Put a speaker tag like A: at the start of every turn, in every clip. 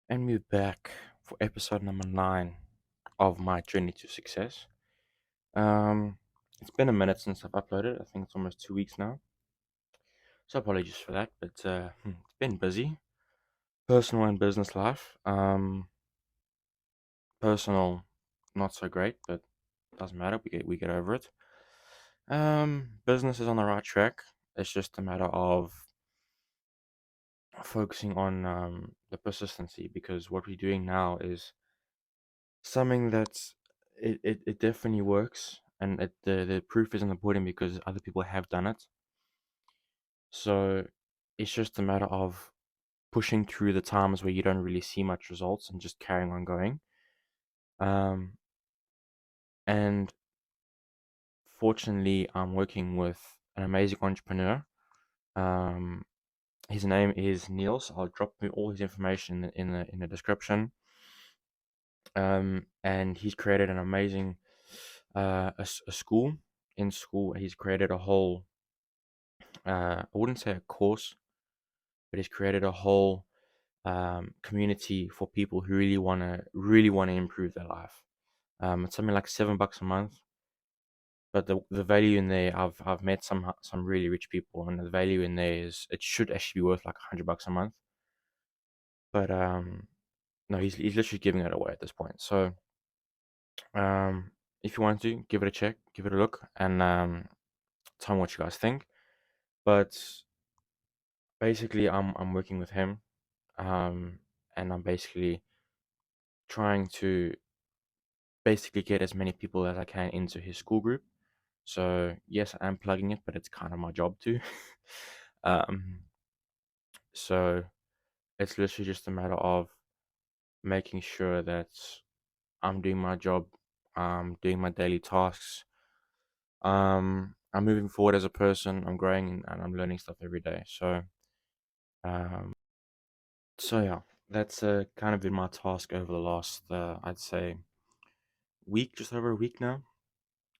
A: And we're back for episode number 9 of my journey to success. Um, it's been a minute since I've uploaded. I think it's almost 2 weeks now. So apologies for that, but it's been busy. Personal and business life. Personal, not so great, but doesn't matter. We get over it. Business is on the right track. It's just a matter of focusing on the persistency because what we're doing now is something that's it definitely works, and the proof is in the pudding because other people have done it. So it's just a matter of pushing through the times where you don't really see much results and just carrying on going. Um, and fortunately, I'm working with an amazing entrepreneur. Um, his name is Niels. I'll drop all his information in the description. And he's created an amazing a school. In Skool, he's created a whole I wouldn't say a course, but he's created a whole community for people who really wanna improve their life. It's something like $7 a month, but the value in there, I've met some really rich people, and the value in there is it should actually be worth like $100 a month. But no, he's literally giving it away at this point. So if you want to give it a check, give it a look, and tell me what you guys think. But basically, I'm working with him, um, and I'm basically trying to basically get as many people as I can into his school group. So yes, I'm plugging it, but it's kind of my job too. um, so it's literally just a matter of making sure that I'm doing my job, doing my daily tasks. I'm moving forward as a person. I'm growing and I'm learning stuff every day. Um, so yeah, that's kind of been my task over the last, I'd say, week, just over a week now.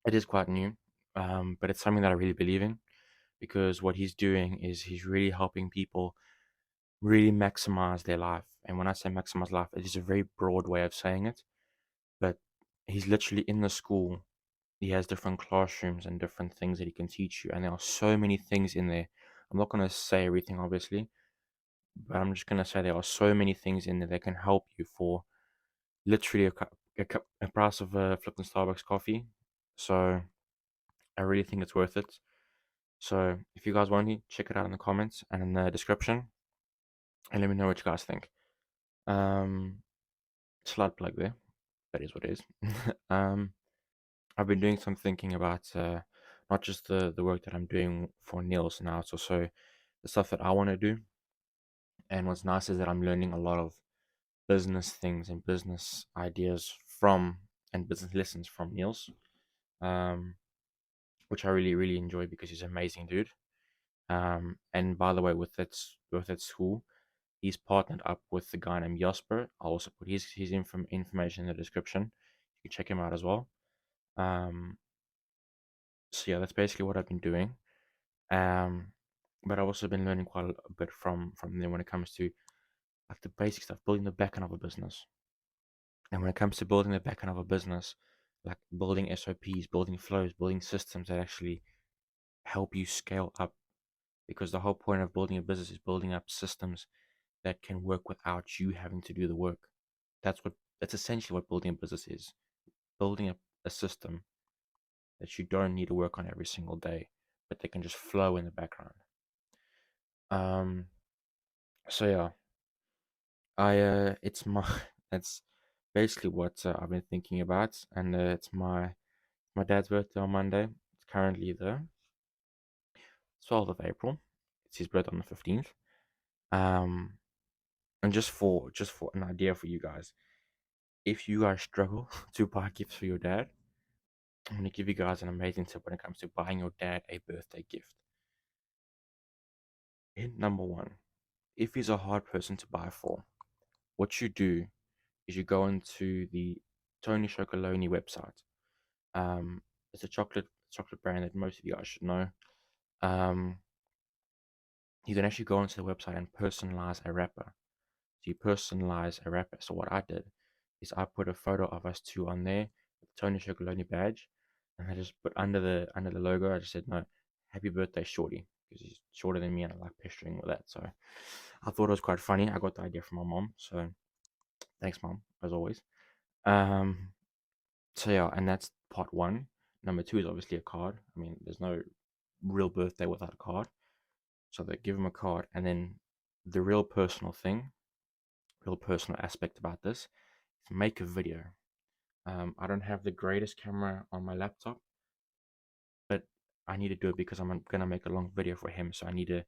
A: It is quite new, but it's something that I really believe in because what he's doing is he's really helping people really maximize their life. And when I say maximize life, it is a very broad way of saying it, but he's literally in the school. He has different classrooms and different things that he can teach you, and there are so many things in there. I'm not going to say everything, obviously, but I'm just going to say there are so many things in there that can help you for literally a price of a flipping Starbucks coffee. So I really think it's worth it. So if you guys want to, check it out in the comments and in the description, and let me know what you guys think. Um, Slight plug there. That is what it is. um, I've been doing some thinking about not just the work that I'm doing for Niels now, it's also the stuff that I want to do. And what's nice is that I'm learning a lot of business things and business ideas from and business lessons from Niels, um, which I really really enjoy because he's an amazing dude. And by the way, with that school, he's partnered up with the guy named Jasper. I'll also put his information in the description. You can check him out as well. Um, so yeah, that's basically what I've been doing. Um, but I've also been learning quite a bit from them when it comes to like the basic stuff, building the backend of a business. And when it comes to building the backend of a business, like building SOPs, building flows, building systems that actually help you scale up. Because the whole point of building a business is building up systems that can work without you having to do the work. That's essentially what building a business is. Building a system that you don't need to work on every single day, but they can just flow in the background. Um so yeah, I it's my that's basically what I've been thinking about, and it's my dad's birthday on Monday. It's currently the 12th of April. It's his birthday on the 15th. Um and just for an idea for you guys, if you guys struggle to buy gifts for your dad, I'm going to give you guys an amazing tip when it comes to buying your dad a birthday gift. Hint number one: if he's a hard person to buy for, what you do is you go into the Tony Chocolonely website. Um, it's a chocolate brand that most of you guys should know. Um, you can actually go onto the website and personalize a wrapper. So you personalize a wrapper. So what I did is I put a photo of us two on there, with the Tony Chocolonely badge, and I just put under the logo. I just said no, happy birthday, Shorty, because he's shorter than me, and I like picturing with that. So I thought it was quite funny. I got the idea from my mom, so thanks, mom, as always. Um, so yeah, and that's part one. Number two is obviously a card. I mean, there's no real birthday without a card. So they give him a card, and then the real personal thing, real personal aspect about this, is make a video. I don't have the greatest camera on my laptop, but I need to do it because I'm gonna make a long video for him. So I need to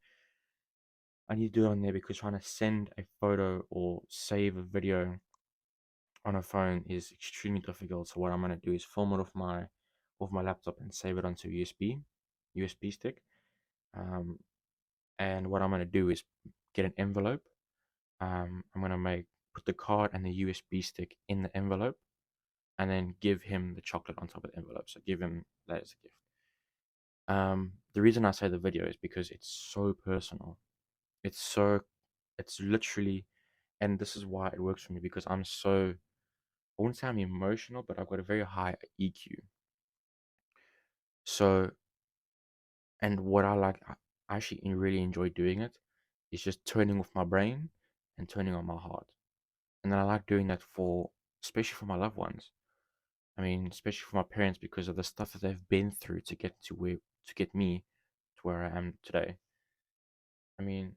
A: do it on there because trying to send a photo or save a video on a phone is extremely difficult. So what I'm gonna do is film it off my laptop and save it onto USB stick. Um, and what I'm gonna do is get an envelope. I'm gonna put the card and the USB stick in the envelope, and then give him the chocolate on top of the envelope. So give him that as a gift. The reason I say the video is because it's so personal. It's literally, and this is why it works for me because I wouldn't say I'm emotional, but I've got a very high EQ. So, and what I like, I actually really enjoy doing it, is just turning off my brain and turning on my heart. And then I like doing that especially for my loved ones. I mean, especially for my parents because of the stuff that they've been through to get me to where I am today. I mean,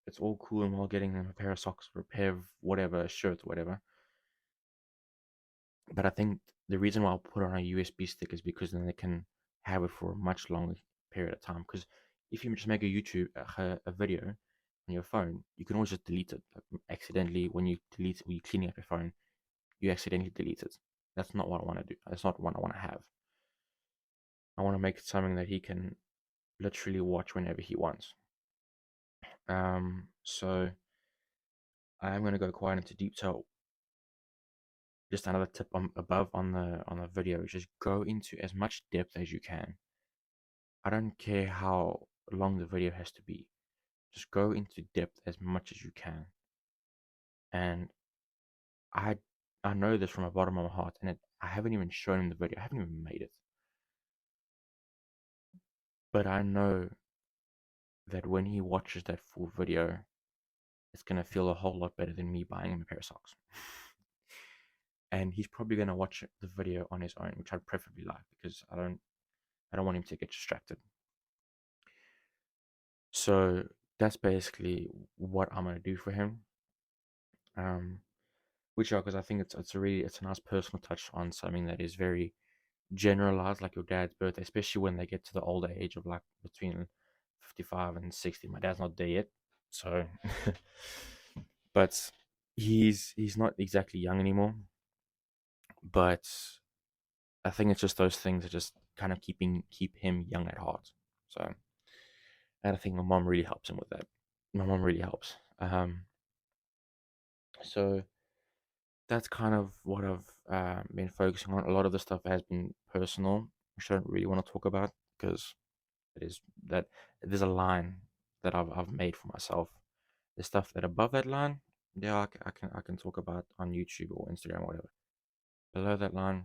A: it's all cool and well getting them a pair of socks or a pair of whatever, a shirt, whatever. But I think the reason why I'll put it on a USB stick is because then they can have it for a much longer period of time. Because if you just make a video on your phone, you can always just delete it accidentally. When you're cleaning up your phone, you accidentally delete it. That's not what I want to do. That's not what I want to have. I want to make it something that he can literally watch whenever he wants. So I am going to go quite into detail. Just another tip above on the video is just go into as much depth as you can. I don't care how long the video has to be. Just go into depth as much as you can. And I I know this from the bottom of my heart, and I haven't even shown him the video. I haven't even made it. But I know that when he watches that full video, it's gonna feel a whole lot better than me buying him a pair of socks. And he's probably gonna watch the video on his own, which I'd preferably like because I don't want him to get distracted. So that's basically what I'm gonna do for him. Um, which because I think it's a nice personal touch on something that is very generalized, like your dad's birthday, especially when they get to the older age of like between 55 and 60. My dad's not there yet, so but he's not exactly young anymore. But I think it's just those things that just kind of keep him young at heart. So and I think my mom really helps him with that. My mom really helps. So that's kind of what I've been focusing on. A lot of the stuff has been personal, which I don't really want to talk about because it is that there's a line that I've made for myself. The stuff that above that line, yeah, I can talk about on YouTube or Instagram or whatever. Below that line,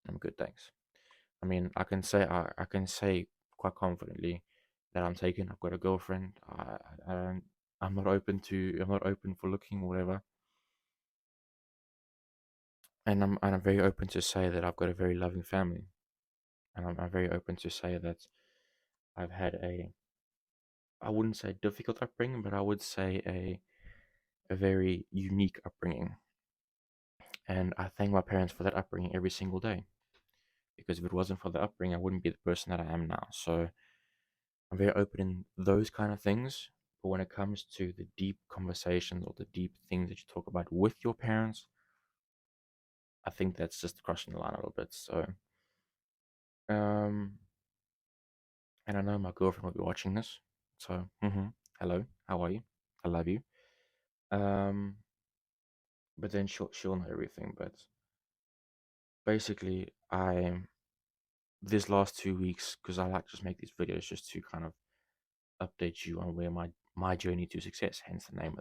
A: I'm good, thanks. I mean, I can say quite confidently that I'm taken. I've got a girlfriend. I don't. I'm not open for looking or whatever. And I'm very open to say that I've got a very loving family, and I'm very open to say that I've had I wouldn't say difficult upbringing, but I would say a very unique upbringing. And I thank my parents for that upbringing every single day. Because if it wasn't for the upbringing, I wouldn't be the person that I am now. So I'm very open in those kind of things. But when it comes to the deep conversations or the deep things that you talk about with your parents, I think that's just crossing the line a little bit. So, um, and I know my girlfriend will be watching this. So, hello, how are you? I love you. Um, but then she'll know everything. But basically, I this last 2 weeks because I like to just make these videos just to kind of update you on where my journey to success. Hence the name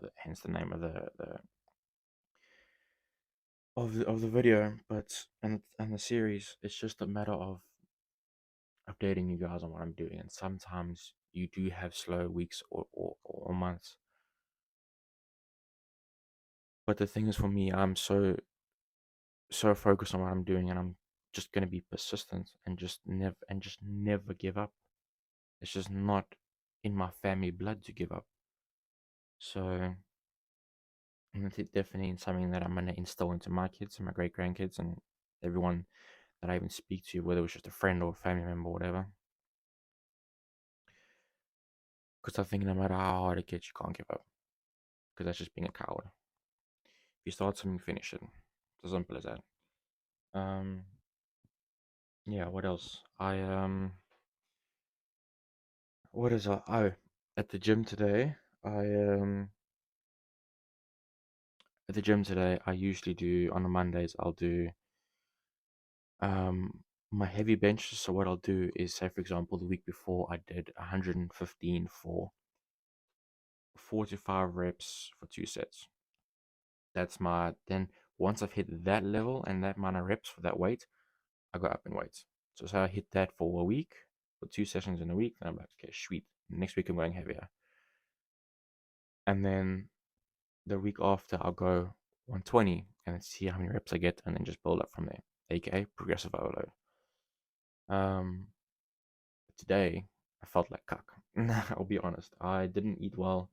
A: of the video. But and the series, it's just a matter of updating you guys on what I'm doing. And sometimes you do have slow weeks or months. But the thing is, for me, I'm so focused on what I'm doing, and I'm just gonna be persistent and just never give up. It's just not in my family blood to give up. So and it's definitely something that I'm gonna instill into my kids and my great grandkids and everyone that I even speak to, whether it's just a friend or a family member or whatever. Because I think no matter how hard it gets, you can't give up. Because that's just being a coward. If you start something, finish it. It's as simple as that. Um, yeah. What else? What is oh, at the gym today? I at the gym today. I usually do on the Mondays. I'll do my heavy bench. So what I'll do is, say for example, the week before I did 115 for 4 to 5 reps for 2 sets. That's my then once I've hit that level and that amount of reps for that weight, I go up in weights. So I hit that for a week, for 2 sessions in a week, and I'm like, okay, sweet. Next week I'm going heavier. And then the week after I'll go 120 and see how many reps I get and then just build up from there. AKA progressive overload. Um Today I felt like cuck. I'll be honest. I didn't eat well.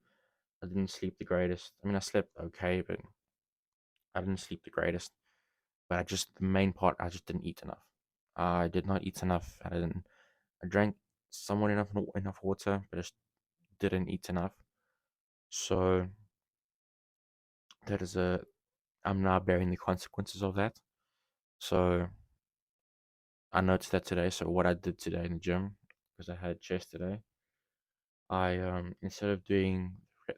A: I didn't sleep the greatest. I mean I slept okay, but I didn't sleep the greatest. But the main part, I just didn't eat enough. I did not eat enough. I drank somewhat enough water, but just didn't eat enough. So that is I'm now bearing the consequences of that. So I noticed that today. So what I did today in the gym, because I had chest today, I instead of doing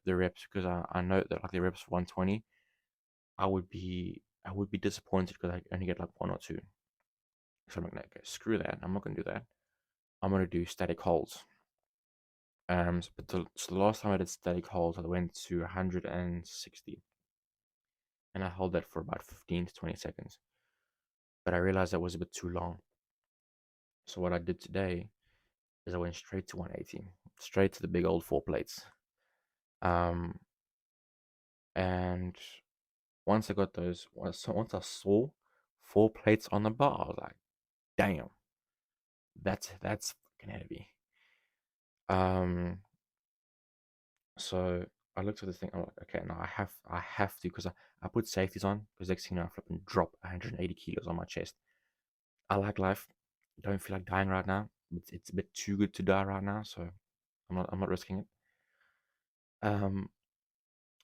A: the reps, because I know that like the reps 120, I would be disappointed because I only get like one or two. So I'm like, okay, screw that. I'm not gonna do that. I'm gonna do static holds. So the last time I did static holds, I went to 160, and I held that for about 15 to 20 seconds. But I realized that was a bit too long. So what I did today is I went straight to 180, straight to the big old 4 plates. Um, and once I got once I saw 4 plates on the bar, I was like, damn, that's fucking heavy. So I looked at the thing. I'm like, okay, no, I have to, because I put safeties on, because next thing you know, I flip and drop 180 kilos on my chest. I like life. Don't feel like dying right now. It's a bit too good to die right now, so I'm not risking it. Um,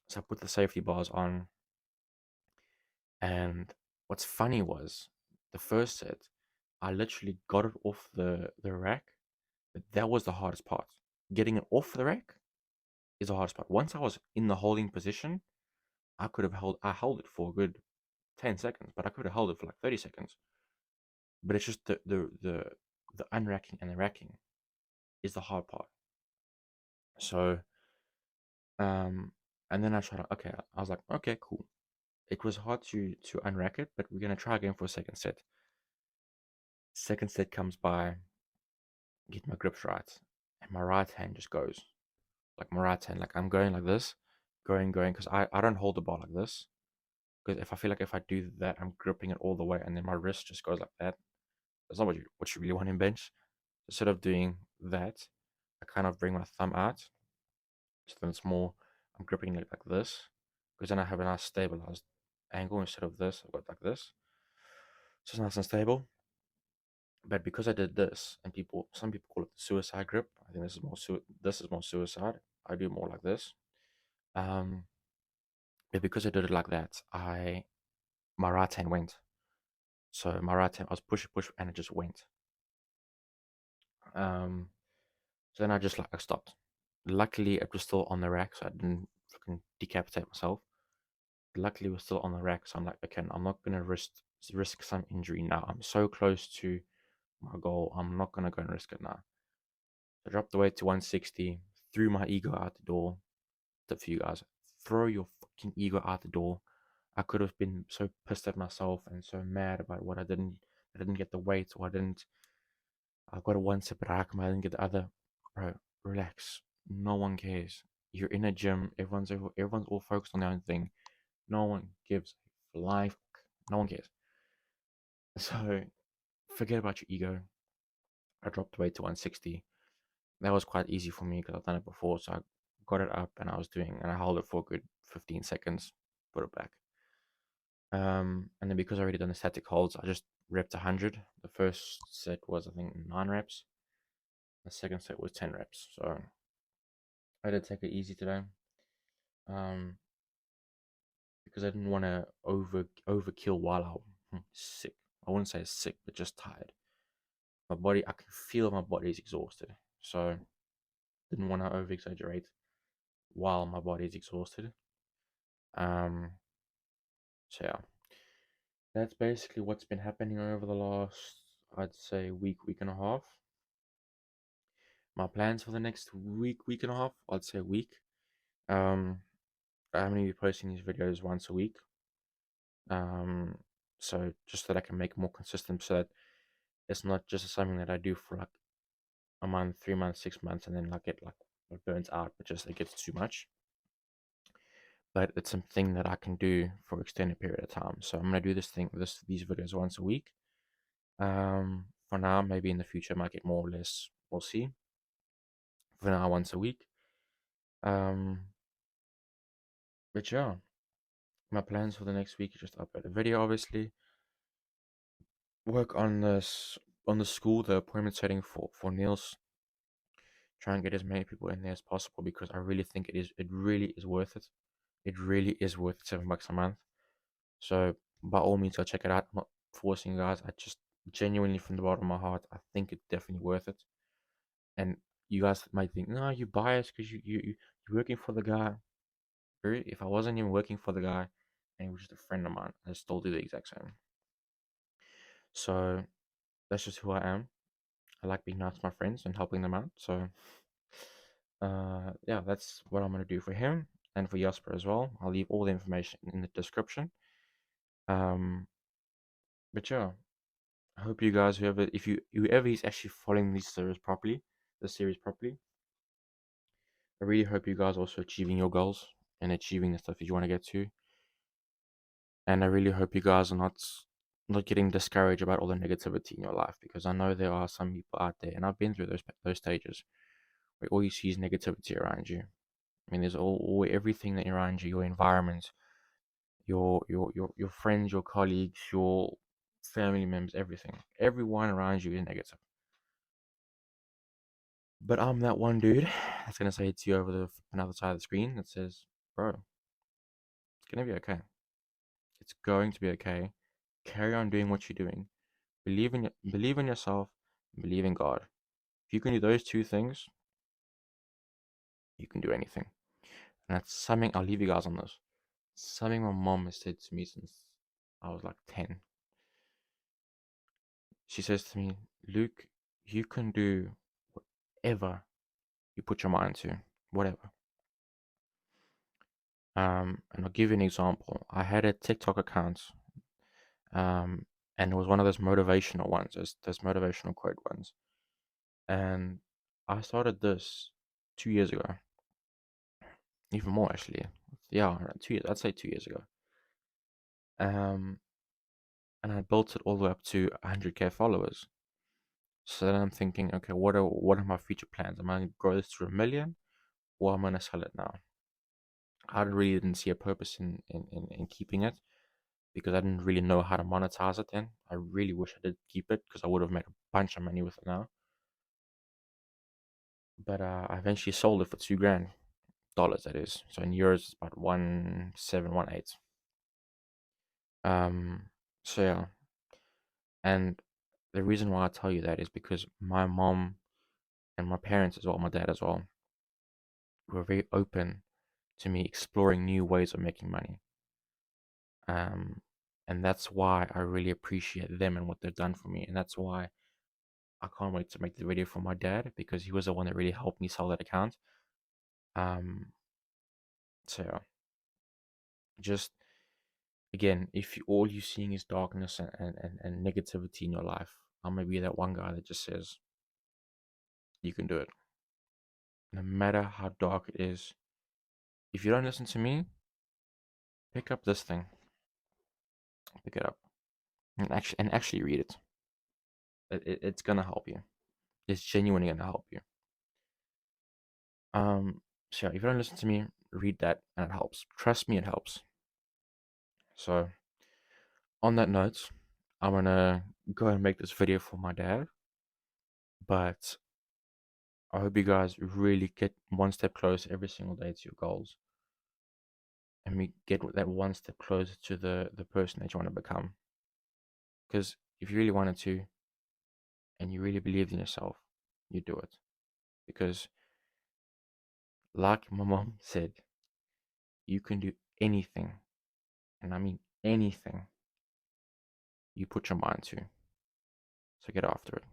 A: so I put the safety bars on, and what's funny was the first set, I literally got it off the rack, but that was the hardest part. Getting it off the rack is the hardest part. Once I was in the holding position, I held it for a good 10 seconds, but I could have held it for like 30 seconds. But it's just the unracking and the racking is the hard part. So and then I was like, okay, cool. It was hard to unrack it, but we're gonna try again for a second set. Second set comes by, get my grips right, and my right hand just goes. Like my right hand, like I'm going like this, going, because I don't hold the bar like this. Because if I feel like if I do that, I'm gripping it all the way, and then my wrist just goes like that. That's not what you really want in bench. Instead of doing that, I kind of bring my thumb out, so then it's more, I'm gripping it like this, because then I have a nice stabilized angle. Instead of this, I've got like this, so it's nice and stable. But because I did this, and some people call it the suicide grip. I think this is more suicide. I do more like this. Um, but because I did it like that, my right hand went. So my right hand, I was push, and it just went. Um, so then I stopped. Luckily, it was still on the rack, so I didn't fucking decapitate myself. Luckily, it was still on the rack, so I'm like, okay, I'm not gonna risk some injury now. I'm so close to my goal. I'm not gonna go and risk it now. I dropped the weight to 160, threw my ego out the door, tip for you guys: throw your fucking ego out the door. I could have been so pissed at myself and so mad about what I didn't get the weight, or I got one separate rack, I didn't get the other. Bro, relax. No one cares. You're in a gym. Everyone's all focused on their own thing. No one gives a flying fuck. No one cares. So forget about your ego. I dropped the weight to 160. That was quite easy for me because I've done it before. So I got it up and I held it for a good 15 seconds, put it back. And then because I already done the static holds, I just repped 100. The first set was, I think, 9 reps. The second set was 10 reps. So I did take it easy today. Because I didn't want to overkill while I'm sick. I wouldn't say sick, but just tired. My body, I can feel my body is exhausted. So didn't want to over exaggerate while my body is exhausted. Um, so yeah, that's basically what's been happening over the last, I'd say, week and a half. My plans for the next week and a half, I'd say a week. I'm gonna be posting these videos once a week. So just that I can make more consistent, so that it's not just something that I do for like a month, 3 months, 6 months, and then like it burns out, but just it gets too much. But it's something that I can do for extended period of time. So I'm gonna do these videos once a week. For now, maybe in the future I might get more or less. We'll see. For now, once a week. Um, but yeah, my plans for the next week is just upload a video, obviously. Work on the school, the appointment setting for Niels. Try and get as many people in there as possible because I really think it really is worth it. It really is worth it, $7 a month. So by all means, go check it out. I'm not forcing you guys. I just genuinely, from the bottom of my heart, I think it's definitely worth it. And you guys might think, no, you're biased because you're working for the guy. If I wasn't even working for the guy and he was just a friend of mine, I'd still do the exact same. So that's just who I am. I like being nice to my friends and helping them out. So yeah, that's what I'm gonna do for him and for Jasper as well. I'll leave all the information in the description. Um, but yeah, I hope you guys, whoever is actually following this series properly, I really hope you guys also achieving your goals and achieving the stuff that you want to get to. And I really hope you guys are not getting discouraged about all the negativity in your life, because I know there are some people out there, and I've been through those stages where all you see is negativity around you. I mean, there's all everything that around you, your environment, your friends, your colleagues, your family members, everything. Everyone around you is negative. But I'm that one dude that's gonna say to you over another side of the screen that says, "Bro, it's gonna be okay. It's going to be okay. Carry on doing what you're doing. Believe in yourself. Believe in God. If you can do those two things, you can do anything." And that's something I'll leave you guys on this. Something my mom has said to me since I was like 10. She says to me, "Luke, you can do whatever you put your mind to, whatever." And I'll give you an example. I had a TikTok account, and it was one of those motivational ones, those motivational quote ones. And I started this 2 years ago, even more actually. Yeah, around 2 years. I'd say 2 years ago. Um, and I built it all the way up to 100K followers. So then I'm thinking, okay, what are my future plans? Am I going to grow this to 1 million, or am I going to sell it now? I really didn't see a purpose in keeping it, because I didn't really know how to monetize it then. I really wish I did keep it, because I would have made a bunch of money with it now. But I eventually sold it for $2,000, that is. So in euros, it's about 1,718. So yeah, and the reason why I tell you that is because my mom and my parents as well, my dad as well, were very open to me exploring new ways of making money. Um, and that's why I really appreciate them and what they've done for me, and that's why I can't wait to make the video for my dad, because he was the one that really helped me sell that account. Um, So yeah, just again, if all you're seeing is darkness and negativity in your life, I'm gonna be that one guy that just says you can do it, no matter how dark it is. If you don't listen to me, pick up this thing, pick it up, and actually read it. It's gonna help you. It's genuinely gonna help you. So yeah, if you don't listen to me, read that, and it helps. Trust me, it helps. So on that note, I'm gonna go and make this video for my dad, but I hope you guys really get one step closer every single day to your goals, and we get that one step closer to the person that you want to become. Because if you really wanted to, and you really believed in yourself, you do it. Because, like my mom said, you can do anything, and I mean anything, you put your mind to. So get after it.